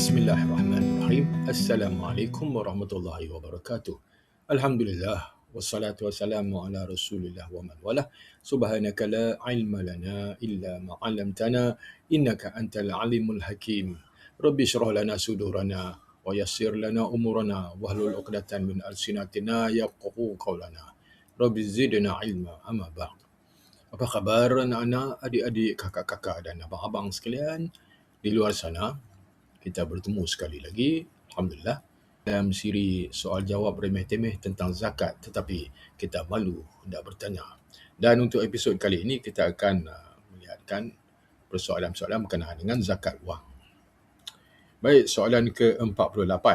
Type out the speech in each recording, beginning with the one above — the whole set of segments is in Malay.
Bismillahirrahmanirrahim. Assalamualaikum warahmatullahi wabarakatuh. Alhamdulillah wassalatu wassalamu ala Rasulillah wa man walah. Subhanaka la ilma lana illa ma 'allamtana innaka antal alimul hakim. Rabbi shrah lana sudurana wa yassir lana umurana wahlul 'uqdatan min alsinatina yafqahu qawlana. Rabbi zidna ilma amma ba'd. Apa khabar anak-anak, adik-adik, kakak-kakak dan abang-abang sekalian di luar sana? Kita bertemu sekali lagi, Alhamdulillah, dalam siri soal jawab remeh-temeh tentang zakat, tetapi kita malu hendak bertanya. Dan untuk episod kali ini, kita akan melihatkan persoalan-persoalan berkenaan dengan zakat wang. Baik, soalan ke-48.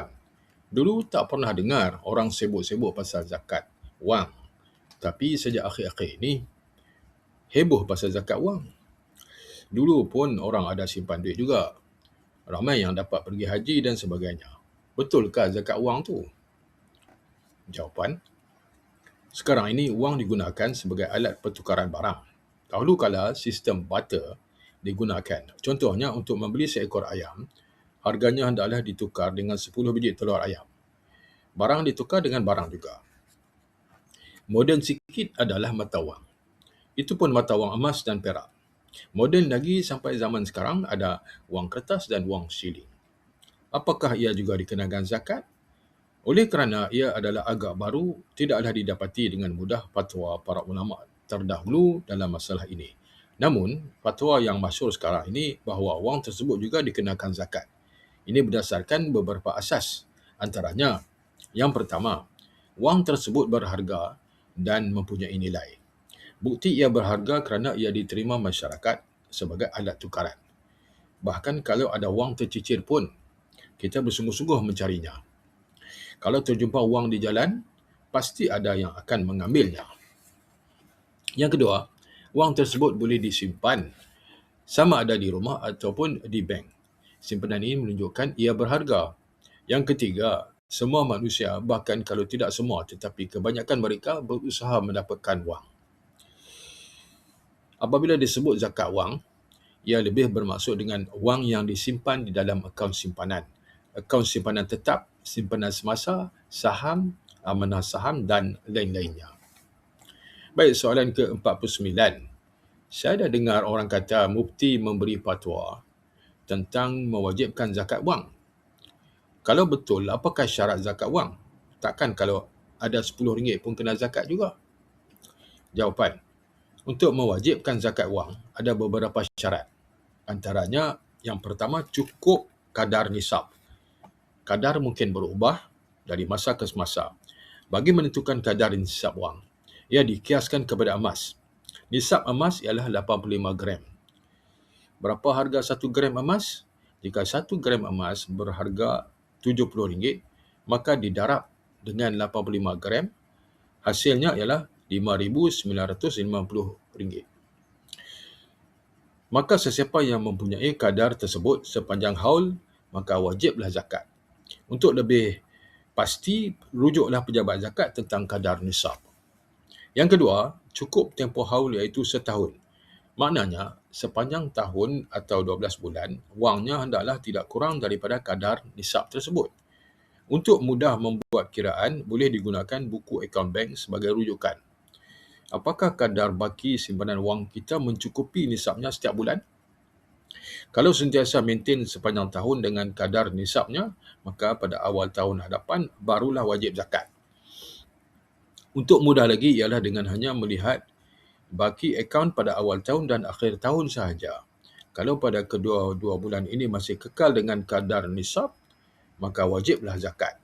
Dulu tak pernah dengar orang sibuk-sibuk pasal zakat wang. Tapi sejak akhir-akhir ini, heboh pasal zakat wang. Dulu pun orang ada simpan duit juga. Ramai yang dapat pergi haji dan sebagainya. Betulkah zakat wang tu? Jawapan, sekarang ini wang digunakan sebagai alat pertukaran barang. Dahulu kala sistem barter digunakan. Contohnya untuk membeli seekor ayam, harganya hendaklah ditukar dengan 10 biji telur ayam. Barang ditukar dengan barang juga. Moden sikit adalah mata wang. Itu pun mata wang emas dan perak. Moden lagi sampai zaman sekarang ada wang kertas dan wang siling. Apakah ia juga dikenakan zakat? Oleh kerana ia adalah agak baru, tidaklah didapati dengan mudah fatwa para ulama terdahulu dalam masalah ini. Namun, fatwa yang masyhur sekarang ini bahawa wang tersebut juga dikenakan zakat. Ini berdasarkan beberapa asas. Antaranya, yang pertama, wang tersebut berharga dan mempunyai nilai. Bukti ia berharga kerana ia diterima masyarakat sebagai alat tukaran. Bahkan kalau ada wang tercicir pun, kita bersungguh-sungguh mencarinya. Kalau terjumpa wang di jalan, pasti ada yang akan mengambilnya. Yang kedua, wang tersebut boleh disimpan sama ada di rumah ataupun di bank. Simpanan ini menunjukkan ia berharga. Yang ketiga, semua manusia, bahkan kalau tidak semua tetapi kebanyakan mereka berusaha mendapatkan wang. Apabila disebut zakat wang, ia lebih bermaksud dengan wang yang disimpan di dalam akaun simpanan. Akaun simpanan tetap, simpanan semasa, saham, amanah saham dan lain-lainnya. Baik, soalan ke-49. Saya dah dengar orang kata mufti memberi fatwa tentang mewajibkan zakat wang. Kalau betul, apakah syarat zakat wang? Takkan kalau ada RM10 pun kena zakat juga? Jawapan, untuk mewajibkan zakat wang ada beberapa syarat. Antaranya, yang pertama, cukup kadar nisab. Kadar mungkin berubah dari masa ke semasa. Bagi menentukan kadar nisab wang, ia dikiaskan kepada emas. Nisab emas ialah 85 gram. Berapa harga 1 gram emas? Jika 1 gram emas berharga RM70, maka didarab dengan 85 gram, hasilnya ialah RM5,950. Maka sesiapa yang mempunyai kadar tersebut sepanjang haul, maka wajiblah zakat. Untuk lebih pasti, rujuklah pejabat zakat tentang kadar nisab. Yang kedua, cukup tempoh haul iaitu setahun. Maknanya, sepanjang tahun atau 12 bulan, wangnya hendaklah tidak kurang daripada kadar nisab tersebut. Untuk mudah membuat kiraan, boleh digunakan buku akaun bank sebagai rujukan. Apakah kadar baki simpanan wang kita mencukupi nisabnya setiap bulan? Kalau sentiasa maintain sepanjang tahun dengan kadar nisabnya, maka pada awal tahun hadapan barulah wajib zakat. Untuk mudah lagi ialah dengan hanya melihat baki akaun pada awal tahun dan akhir tahun sahaja. Kalau pada kedua-dua bulan ini masih kekal dengan kadar nisab, maka wajiblah zakat.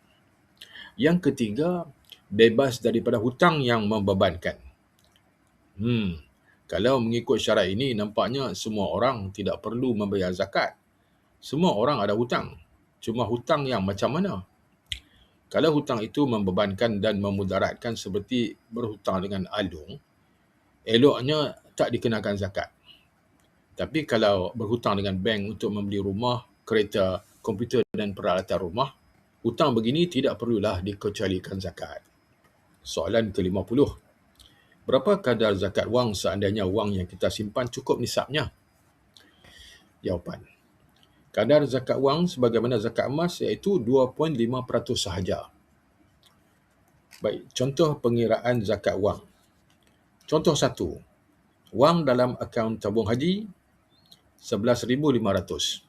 Yang ketiga, bebas daripada hutang yang membebankan. Kalau mengikut syarat ini, nampaknya semua orang tidak perlu membayar zakat. Semua orang ada hutang. Cuma hutang yang macam mana? Kalau hutang itu membebankan dan memudaratkan seperti berhutang dengan alung, eloknya tak dikenakan zakat. Tapi kalau berhutang dengan bank untuk membeli rumah, kereta, komputer dan peralatan rumah, hutang begini tidak perlulah dikecualikan zakat. Soalan ke-50. Berapa kadar zakat wang seandainya wang yang kita simpan cukup nisabnya? Jawapan, Kadar zakat wang sebagaimana zakat emas iaitu 2.5% sahaja. Baik, contoh pengiraan zakat wang. Contoh 1. Wang dalam akaun tabung haji 11,500.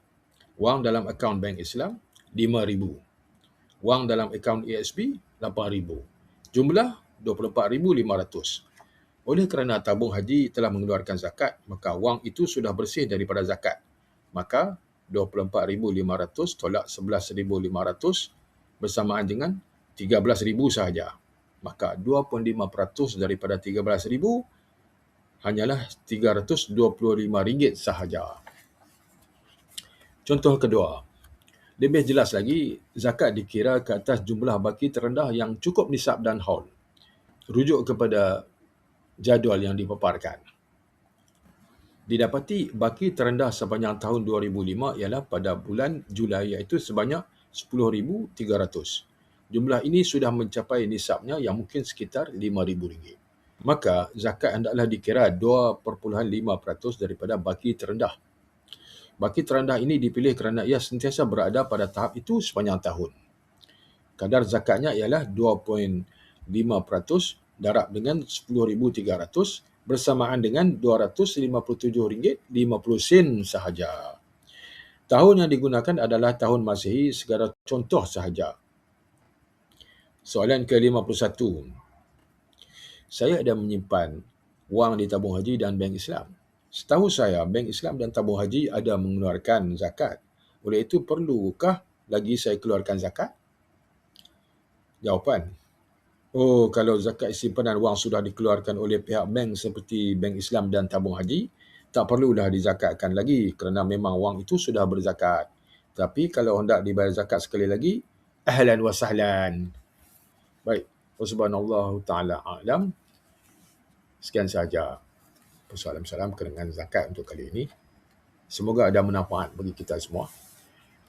Wang dalam akaun bank Islam 5,000. Wang dalam akaun ASB 8,000. Jumlah 24,500. Oleh kerana tabung haji telah mengeluarkan zakat, maka wang itu sudah bersih daripada zakat. Maka 24,500 tolak 11,500 bersamaan dengan 13,000 sahaja. Maka 2.5% daripada 13,000 hanyalah RM325 sahaja. Contoh kedua. Lebih jelas lagi, zakat dikira ke atas jumlah baki terendah yang cukup nisab dan haul. Rujuk kepada jadual yang dipaparkan. Didapati baki terendah sepanjang tahun 2005 ialah pada bulan Julai iaitu sebanyak 10,300. Jumlah ini sudah mencapai nisabnya yang mungkin sekitar RM5,000. Maka zakat hendaklah dikira 2.5% daripada baki terendah. Baki terendah ini dipilih kerana ia sentiasa berada pada tahap itu sepanjang tahun. Kadar zakatnya ialah 2.5% darab dengan 10,300 bersamaan dengan RM257.50 sahaja. Tahun yang digunakan adalah tahun Masihi, segala contoh sahaja. Soalan ke-51. Saya ada menyimpan wang di tabung haji dan bank Islam. Setahu saya, bank Islam dan tabung haji ada mengeluarkan zakat. Oleh itu, perlukah lagi saya keluarkan zakat? Jawapan. Kalau zakat simpanan wang sudah dikeluarkan oleh pihak bank seperti bank Islam dan tabung haji, tak perlulah dizakatkan lagi kerana memang wang itu sudah berzakat. Tapi kalau hendak dibayar zakat sekali lagi, ahlan wa sahlan. Baik, subhanallahu ta'ala a'lam. Sekian sahaja persoalan-persoalan berkenaan zakat untuk kali ini. Semoga ada manfaat bagi kita semua.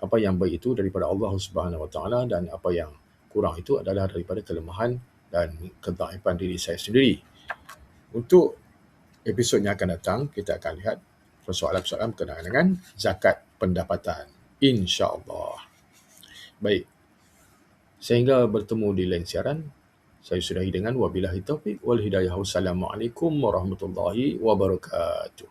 Apa yang baik itu daripada Allah Subhanahu Wa Taala dan apa yang kurang itu adalah daripada kelemahan dan kedhaifan diri saya sendiri. Untuk episod yang akan datang, kita akan lihat persoalan-persoalan berkenaan dengan zakat pendapatan. InsyaAllah. Baik. Sehingga bertemu di lain siaran, saya sudahi dengan wabillahi taufiq wal hidayah. Wassalamualaikum warahmatullahi wabarakatuh.